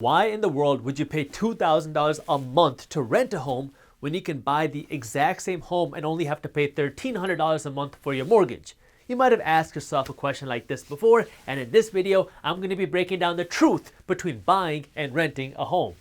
Why in the world would you pay $2,000 a month to rent a home when you can buy the exact same home and only have to pay $1,300 a month for your mortgage? You might have asked yourself a question like this before, and in this video, I'm going to be breaking down the truth between buying and renting a home.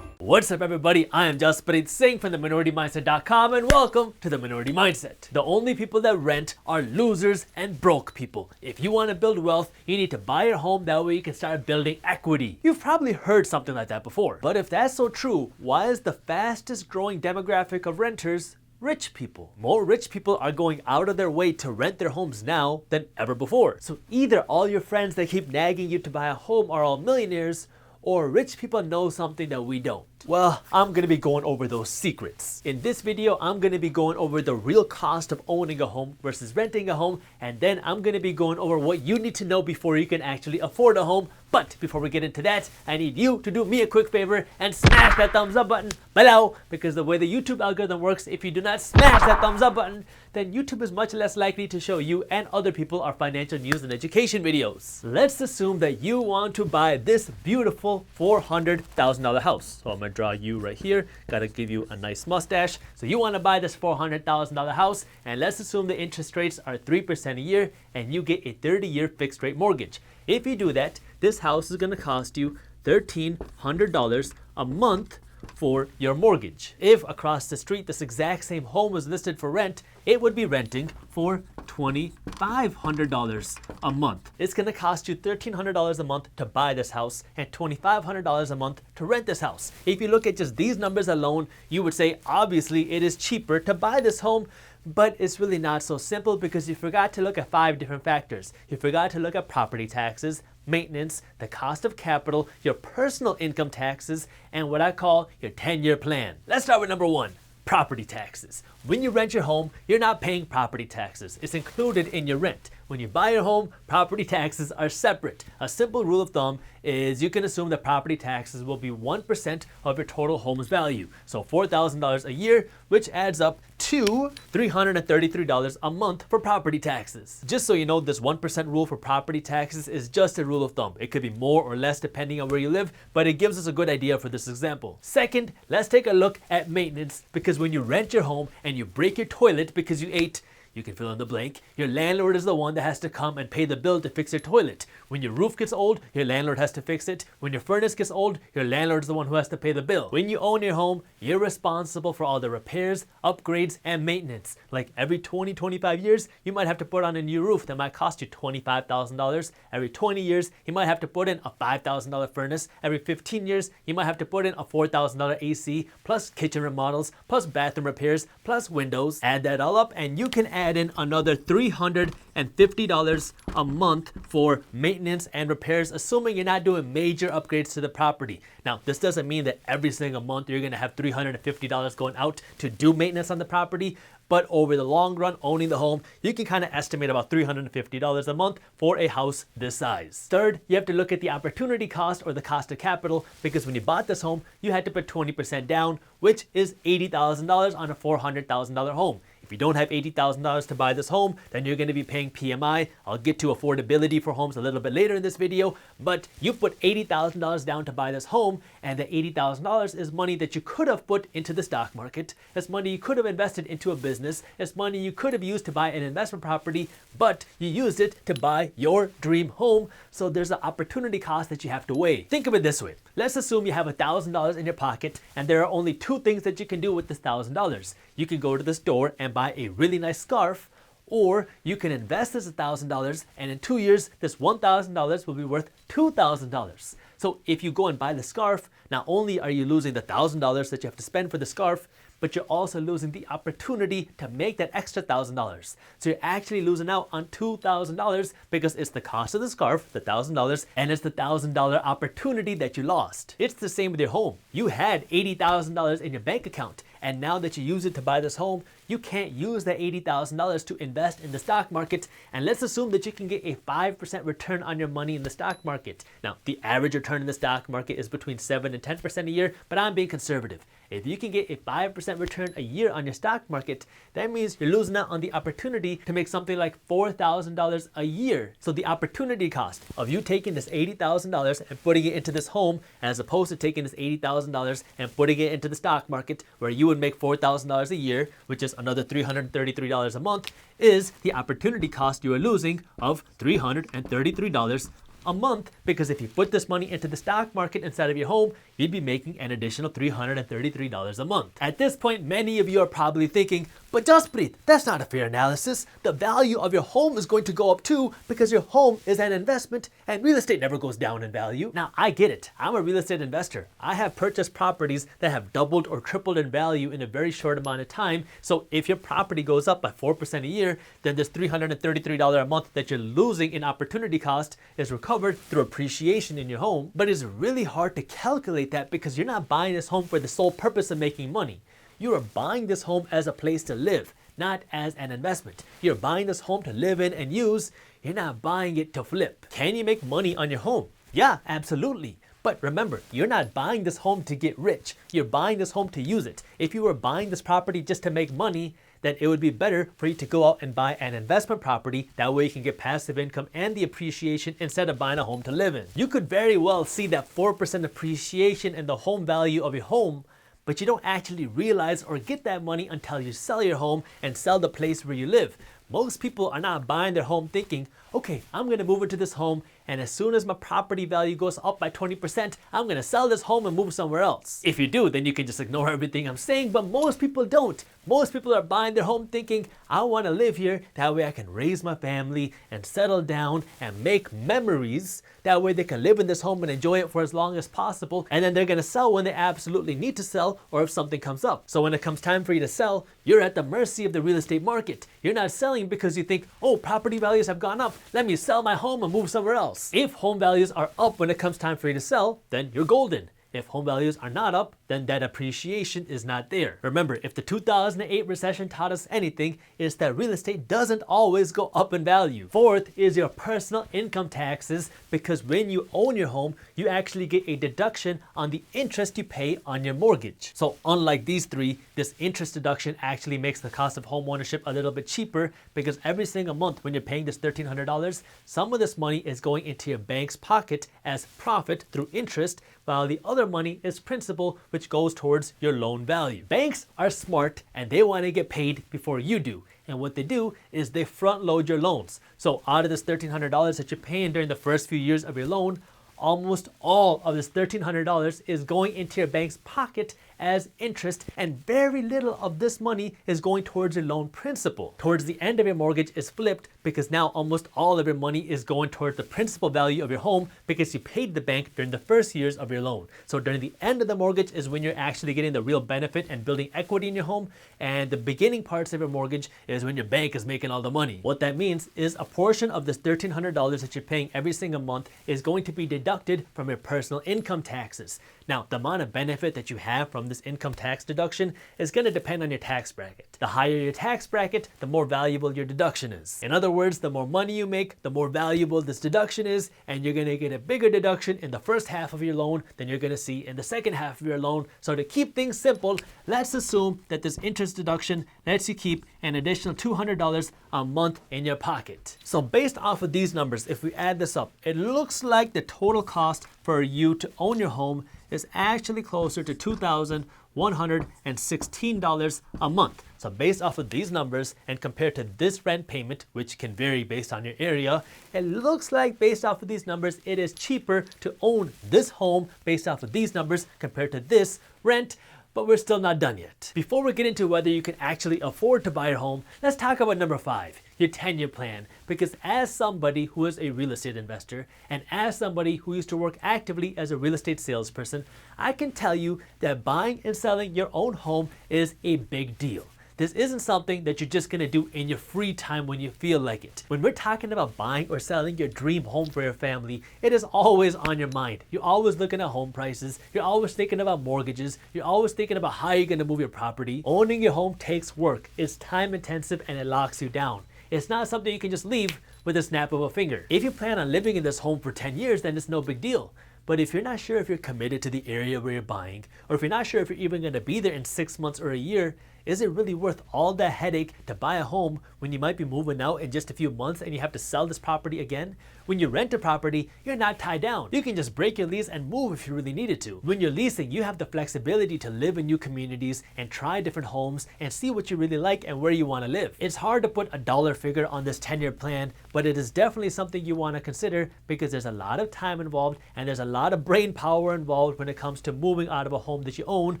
What's up everybody, I am Jaspreet Singh from theminoritymindset.com and welcome to The Minority Mindset. The only people that rent are losers and broke people. If you want to build wealth, you need to buy your home, that way you can start building equity. You've probably heard something like that before. But if that's so true, why is the fastest growing demographic of renters rich people? More rich people are going out of their way to rent their homes now than ever before. So either all your friends that keep nagging you to buy a home are all millionaires, or rich people know something that we don't. Well, I'm gonna be going over those secrets. In this video, I'm gonna be going over the real cost of owning a home versus renting a home, and then I'm gonna be going over what you need to know before you can actually afford a home. But before we get into that, I need you to do me a quick favor and smash that thumbs up button below, because the way the YouTube algorithm works, if you do not smash that thumbs up button, then YouTube is much less likely to show you and other people our financial news and education videos. Let's assume that you want to buy this beautiful $400,000 house. So I'm gonna draw you right here, gotta give you a nice mustache. So you wanna buy this $400,000 house, and let's assume the interest rates are 3% a year and you get a 30-year fixed rate mortgage. If you do that, this house is gonna cost you $1,300 a month for your mortgage. If across the street this exact same home was listed for rent, it would be renting for $2,500 a month. It's gonna cost you $1,300 a month to buy this house and $2,500 a month to rent this house. If you look at just these numbers alone, you would say obviously it is cheaper to buy this home, but it's really not so simple because you forgot to look at 5 different factors. You forgot to look at property taxes, maintenance, the cost of capital, your personal income taxes, and what I call your 10-year plan. Let's start with number 1. Property taxes. When you rent your home, you're not paying property taxes. It's included in your rent. When you buy your home, property taxes are separate. A simple rule of thumb is you can assume that property taxes will be 1% of your total home's value. So $4,000 a year, which adds up to $333 a month for property taxes. Just so you know, this 1% rule for property taxes is just a rule of thumb. It could be more or less depending on where you live, but it gives us a good idea for this example. Second, let's take a look at maintenance, because when you rent your home and you break your toilet because you ate, you can fill in the blank, your landlord is the one that has to come and pay the bill to fix your toilet. When your roof gets old, your landlord has to fix it. When your furnace gets old, your landlord is the one who has to pay the bill. When you own your home, you're responsible for all the repairs, upgrades, and maintenance. Like every 20-25 years, you might have to put on a new roof that might cost you $25,000. Every 20 years, you might have to put in a $5,000 furnace. Every 15 years, you might have to put in a $4,000 AC, plus kitchen remodels, plus bathroom repairs, plus windows. Add that all up and you can add in another $350 a month for maintenance and repairs, assuming you're not doing major upgrades to the property. Now, this doesn't mean that every single month you're gonna have $350 going out to do maintenance on the property, but over the long run, owning the home, you can kind of estimate about $350 a month for a house this size. Third, you have to look at the opportunity cost or the cost of capital, because when you bought this home, you had to put 20% down, which is $80,000 on a $400,000 home. If you don't have $80,000 to buy this home, then you're going to be paying PMI. I'll get to affordability for homes a little bit later in this video, but you put $80,000 down to buy this home, and the $80,000 is money that you could have put into the stock market. It's money you could have invested into a business. It's money you could have used to buy an investment property, but you used it to buy your dream home. So there's an opportunity cost that you have to weigh. Think of it this way. Let's assume you have $1,000 in your pocket, and there are only 2 things that you can do with this $1,000. You can go to the store and buy a really nice scarf, or you can invest this $1,000, and in 2 years, this $1,000 will be worth $2,000. So if you go and buy the scarf, not only are you losing the $1,000 that you have to spend for the scarf, but you're also losing the opportunity to make that extra $1,000. So you're actually losing out on $2,000 because it's the cost of the scarf, the $1,000, and it's the $1,000 opportunity that you lost. It's the same with your home. You had $80,000 in your bank account, and now that you use it to buy this home, you can't use that $80,000 to invest in the stock market, and let's assume that you can get a 5% return on your money in the stock market. Now, the average return in the stock market is between 7 and 10% a year, but I'm being conservative. If you can get a 5% return a year on your stock market, that means you're losing out on the opportunity to make something like $4,000 a year. So the opportunity cost of you taking this $80,000 and putting it into this home, as opposed to taking this $80,000 and putting it into the stock market where you would make $4,000 a year, which is another $333 a month, is the opportunity cost you are losing of $333 a month, because if you put this money into the stock market instead of your home, you'd be making an additional $333 a month. At this point, many of you are probably thinking, but Jasprit, that's not a fair analysis. The value of your home is going to go up too because your home is an investment and real estate never goes down in value. Now, I get it. I'm a real estate investor. I have purchased properties that have doubled or tripled in value in a very short amount of time. So if your property goes up by 4% a year, then this $333 a month that you're losing in opportunity cost is recovered through appreciation in your home. But it's really hard to calculate that because you're not buying this home for the sole purpose of making money. You are buying this home as a place to live, not as an investment. You're buying this home to live in and use. You're not buying it to flip. Can you make money on your home? Yeah, absolutely. But remember, you're not buying this home to get rich. You're buying this home to use it. If you were buying this property just to make money, then it would be better for you to go out and buy an investment property. That way you can get passive income and the appreciation instead of buying a home to live in. You could very well see that 4% appreciation in the home value of your home, but you don't actually realize or get that money until you sell your home and sell the place where you live. Most people are not buying their home thinking, okay, I'm gonna move into this home, and as soon as my property value goes up by 20%, I'm gonna sell this home and move somewhere else. If you do, then you can just ignore everything I'm saying, but most people don't. Most people are buying their home thinking, I wanna live here, that way I can raise my family and settle down and make memories. That way they can live in this home and enjoy it for as long as possible, and then they're gonna sell when they absolutely need to sell or if something comes up. So when it comes time for you to sell, you're at the mercy of the real estate market. You're not selling because you think, oh, property values have gone up, let me sell my home and move somewhere else. If home values are up when it comes time for you to sell, then you're golden. If home values are not up, then that appreciation is not there. Remember, if the 2008 recession taught us anything, it's that real estate doesn't always go up in value. Fourth is your personal income taxes, because when you own your home, you actually get a deduction on the interest you pay on your mortgage. So unlike these three, this interest deduction actually makes the cost of home ownership a little bit cheaper, because every single month when you're paying this $1,300, some of this money is going into your bank's pocket as profit through interest, while the other money is principal, which goes towards your loan value. Banks are smart and they want to get paid before you do. And what they do is they front load your loans. So out of this $1,300 that you're paying during the first few years of your loan, almost all of this $1,300 is going into your bank's pocket as interest, and very little of this money is going towards your loan principal. Towards the end of your mortgage is flipped, because now almost all of your money is going towards the principal value of your home because you paid the bank during the first years of your loan. So during the end of the mortgage is when you're actually getting the real benefit and building equity in your home, and the beginning parts of your mortgage is when your bank is making all the money. What that means is a portion of this $1,300 that you're paying every single month is going to be deducted from your personal income taxes. Now, the amount of benefit that you have from this income tax deduction is going to depend on your tax bracket. The higher your tax bracket, the more valuable your deduction is. In other words, the more money you make, the more valuable this deduction is, and you're going to get a bigger deduction in the first half of your loan than you're going to see in the second half of your loan. So to keep things simple, let's assume that this interest deduction lets you keep an additional $200 a month in your pocket. So based off of these numbers, if we add this up, it looks like the total cost for you to own your home is actually closer to $2,116 a month. So based off of these numbers and compared to this rent payment, which can vary based on your area, it looks like based off of these numbers, it is cheaper to own this home based off of these numbers compared to this rent. But we're still not done yet. Before we get into whether you can actually afford to buy your home, let's talk about number 5, your 10-year plan. Because as somebody who is a real estate investor, and as somebody who used to work actively as a real estate salesperson, I can tell you that buying and selling your own home is a big deal. This isn't something that you're just gonna do in your free time when you feel like it. When we're talking about buying or selling your dream home for your family, it is always on your mind. You're always looking at home prices, you're always thinking about mortgages, you're always thinking about how you're gonna move your property. Owning your home takes work, it's time intensive, and it locks you down. It's not something you can just leave with a snap of a finger. If you plan on living in this home for 10 years, then it's no big deal. But if you're not sure if you're committed to the area where you're buying, or if you're not sure if you're even going to be there in 6 months or a year, is it really worth all that headache to buy a home when you might be moving out in just a few months and you have to sell this property again? When you rent a property, you're not tied down. You can just break your lease and move if you really needed to. When you're leasing, you have the flexibility to live in new communities and try different homes and see what you really like and where you want to live. It's hard to put a dollar figure on this 10-year plan, but it is definitely something you want to consider because there's a lot of time involved and there's a lot of brain power involved when it comes to moving out of a home that you own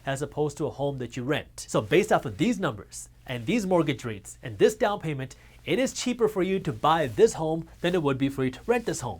as opposed to a home that you rent. So based off of these numbers and these mortgage rates and this down payment, it is cheaper for you to buy this home than it would be for you to rent this home.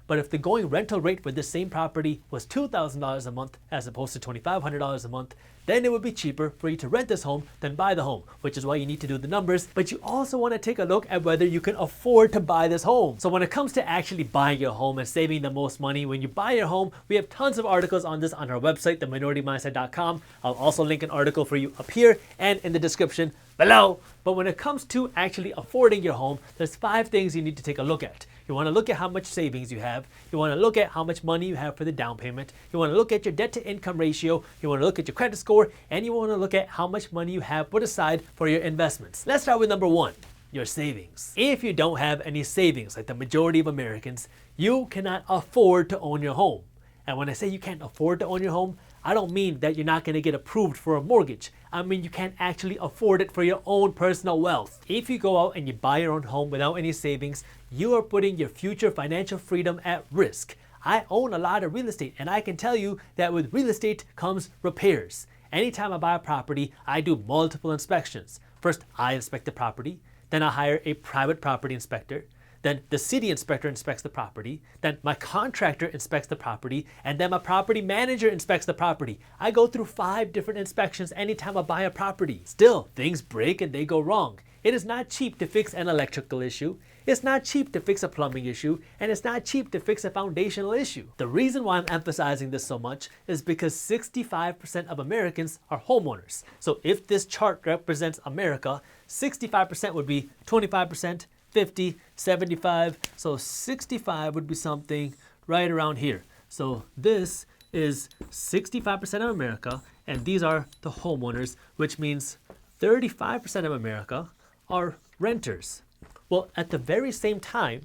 But if the going rental rate for this same property was $2,000 a month as opposed to $2,500 a month, then it would be cheaper for you to rent this home than buy the home, which is why you need to do the numbers. But you also want to take a look at whether you can afford to buy this home. So when it comes to actually buying your home and saving the most money when you buy your home, we have tons of articles on this on our website, theminoritymindset.com. I'll also link an article for you up here and in the description below. But when it comes to actually affording your home, there's 5 things you need to take a look at. You want to look at how much savings you have. You want to look at how much money you have for the down payment. You want to look at your debt to income ratio. You want to look at your credit score, and you want to look at how much money you have put aside for your investments. Let's start with number 1, your savings. If you don't have any savings, like the majority of Americans, you cannot afford to own your home. And when I say you can't afford to own your home, I don't mean that you're not going to get approved for a mortgage. I mean you can't actually afford it for your own personal wealth. If you go out and you buy your own home without any savings, you are putting your future financial freedom at risk. I own a lot of real estate, and I can tell you that with real estate comes repairs. Anytime I buy a property, I do multiple inspections. First, I inspect the property, then I hire a private property inspector. Then the city inspector inspects the property, then my contractor inspects the property, and then my property manager inspects the property. I go through 5 different inspections anytime I buy a property. Still, things break and they go wrong. It is not cheap to fix an electrical issue. It's not cheap to fix a plumbing issue, and it's not cheap to fix a foundational issue. The reason why I'm emphasizing this so much is because 65% of Americans are homeowners. So if this chart represents America, 65% would be 25%, 50, 75, so 65 would be something right around here. So this is 65% of America, and these are the homeowners, which means 35% of America are renters. Well, at the very same time,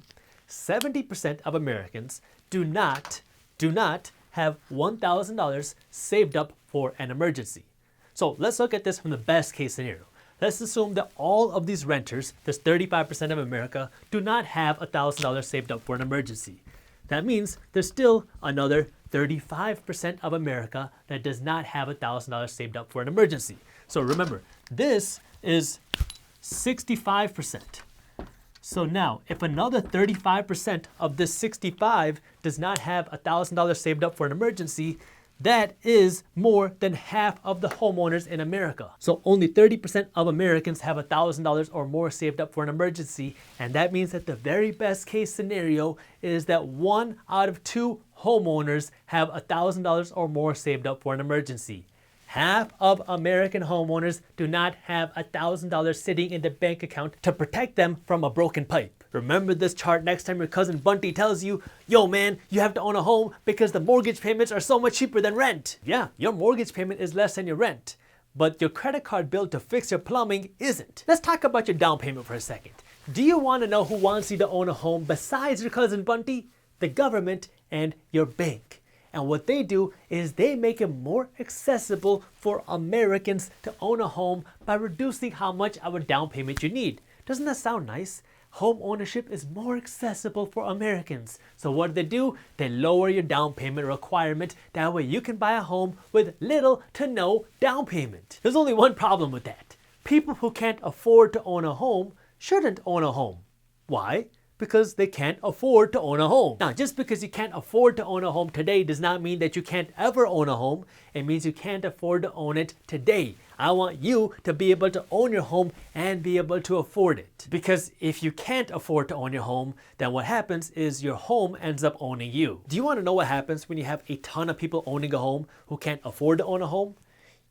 70% of Americans do not have $1,000 saved up for an emergency. So let's look at this from the best case scenario. Let's assume that all of these renters, this 35% of America, do not have $1,000 saved up for an emergency. That means there's still another 35% of America that does not have $1,000 saved up for an emergency. So remember, this is 65%. So now, if another 35% of this 65 does not have $1,000 saved up for an emergency, that is more than half of the homeowners in America. So only 30% of Americans have $1,000 or more saved up for an emergency. And that means that the very best case scenario is that 1 out of 2 homeowners have $1,000 or more saved up for an emergency. Half of American homeowners do not have $1,000 sitting in the bank account to protect them from a broken pipe. Remember this chart next time your cousin Bunty tells you, yo man, you have to own a home because the mortgage payments are so much cheaper than rent. Yeah, your mortgage payment is less than your rent, but your credit card bill to fix your plumbing isn't. Let's talk about your down payment for a second. Do you want to know who wants you to own a home besides your cousin Bunty? The government and your bank. And what they do is they make it more accessible for Americans to own a home by reducing how much of a down payment you need. Doesn't that sound nice? Home ownership is more accessible for Americans. So what do? They lower your down payment requirement. That way you can buy a home with little to no down payment. There's only one problem with that. People who can't afford to own a home shouldn't own a home. Why? because they can't afford to own a home. Now, just because you can't afford to own a home today does not mean that you can't ever own a home. It means you can't afford to own it today. I want you to be able to own your home and be able to afford it. Because if you can't afford to own your home, then what happens is your home ends up owning you. Do you want to know what happens when you have a ton of people owning a home who can't afford to own a home?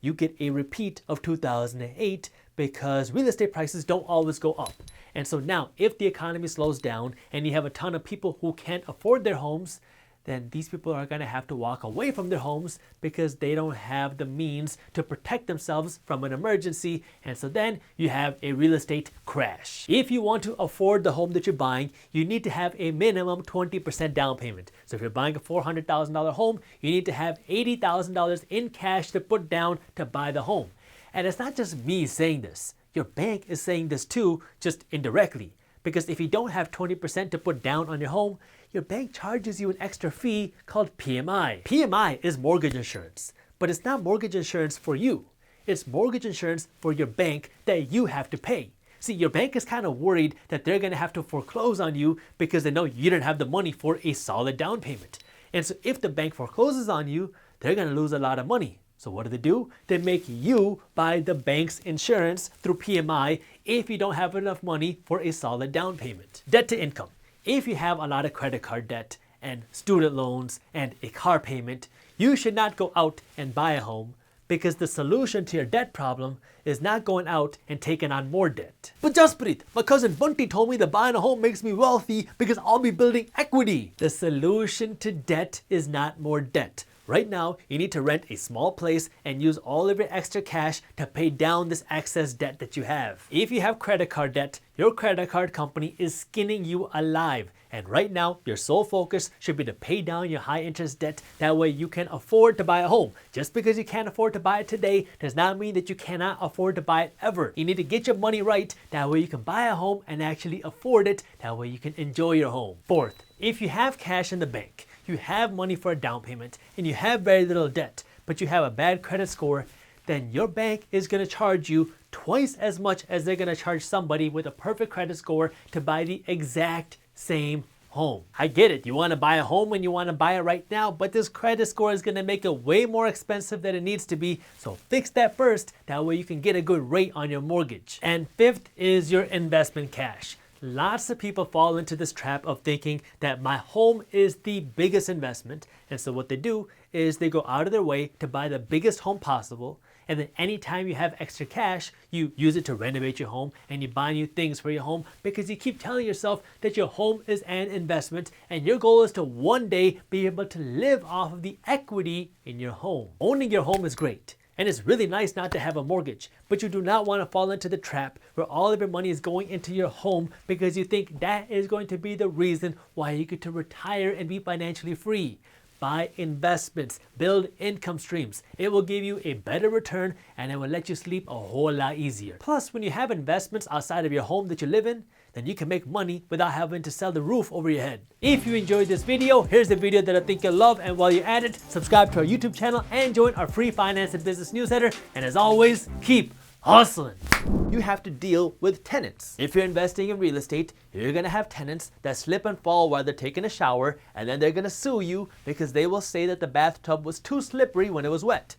You get a repeat of 2008 because real estate prices don't always go up. And so now, if the economy slows down and you have a ton of people who can't afford their homes, then these people are going to have to walk away from their homes because they don't have the means to protect themselves from an emergency. And so then you have a real estate crash. If you want to afford the home that you're buying, you need to have a minimum 20% down payment. So if you're buying a $400,000 home, you need to have $80,000 in cash to put down to buy the home. And it's not just me saying this. Your bank is saying this too, just indirectly. Because if you don't have 20% to put down on your home, your bank charges you an extra fee called PMI. PMI is mortgage insurance, but it's not mortgage insurance for you. It's mortgage insurance for your bank that you have to pay. See, your bank is kind of worried that they're going to have to foreclose on you because they know you don't have the money for a solid down payment. And so if the bank forecloses on you, they're going to lose a lot of money. So what do? They make you buy the bank's insurance through PMI if you don't have enough money for a solid down payment. Debt to income. If you have a lot of credit card debt and student loans and a car payment, you should not go out and buy a home because the solution to your debt problem is not going out and taking on more debt. But Jasprit, my cousin Bunty told me that buying a home makes me wealthy because I'll be building equity. The solution to debt is not more debt. Right now, you need to rent a small place and use all of your extra cash to pay down this excess debt that you have. If you have credit card debt, your credit card company is skinning you alive. And right now, your sole focus should be to pay down your high interest debt. That way you can afford to buy a home. Just because you can't afford to buy it today does not mean that you cannot afford to buy it ever. You need to get your money right. That way you can buy a home and actually afford it. That way you can enjoy your home. Fourth, if you have cash in the bank, you have money for a down payment, and you have very little debt, but you have a bad credit score, then your bank is going to charge you twice as much as they're going to charge somebody with a perfect credit score to buy the exact same home. I get it. You want to buy a home and you want to buy it right now, but this credit score is going to make it way more expensive than it needs to be. So fix that first. That way you can get a good rate on your mortgage. And fifth is your investment cash. Lots of people fall into this trap of thinking that my home is the biggest investment. And so what they do is they go out of their way to buy the biggest home possible. And then anytime you have extra cash, you use it to renovate your home and you buy new things for your home because you keep telling yourself that your home is an investment and your goal is to one day be able to live off of the equity in your home. Owning your home is great. And it's really nice not to have a mortgage, but you do not want to fall into the trap where all of your money is going into your home because you think that is going to be the reason why you get to retire and be financially free. Buy investments, build income streams. It will give you a better return and it will let you sleep a whole lot easier. Plus, when you have investments outside of your home that you live in, then you can make money without having to sell the roof over your head. If you enjoyed this video, here's the video that I think you'll love. And while you're at it, subscribe to our YouTube channel and join our free finance and business newsletter. And as always, keep hustling. You have to deal with tenants. If you're investing in real estate, you're gonna have tenants that slip and fall while they're taking a shower, and then they're gonna sue you because they will say that the bathtub was too slippery when it was wet.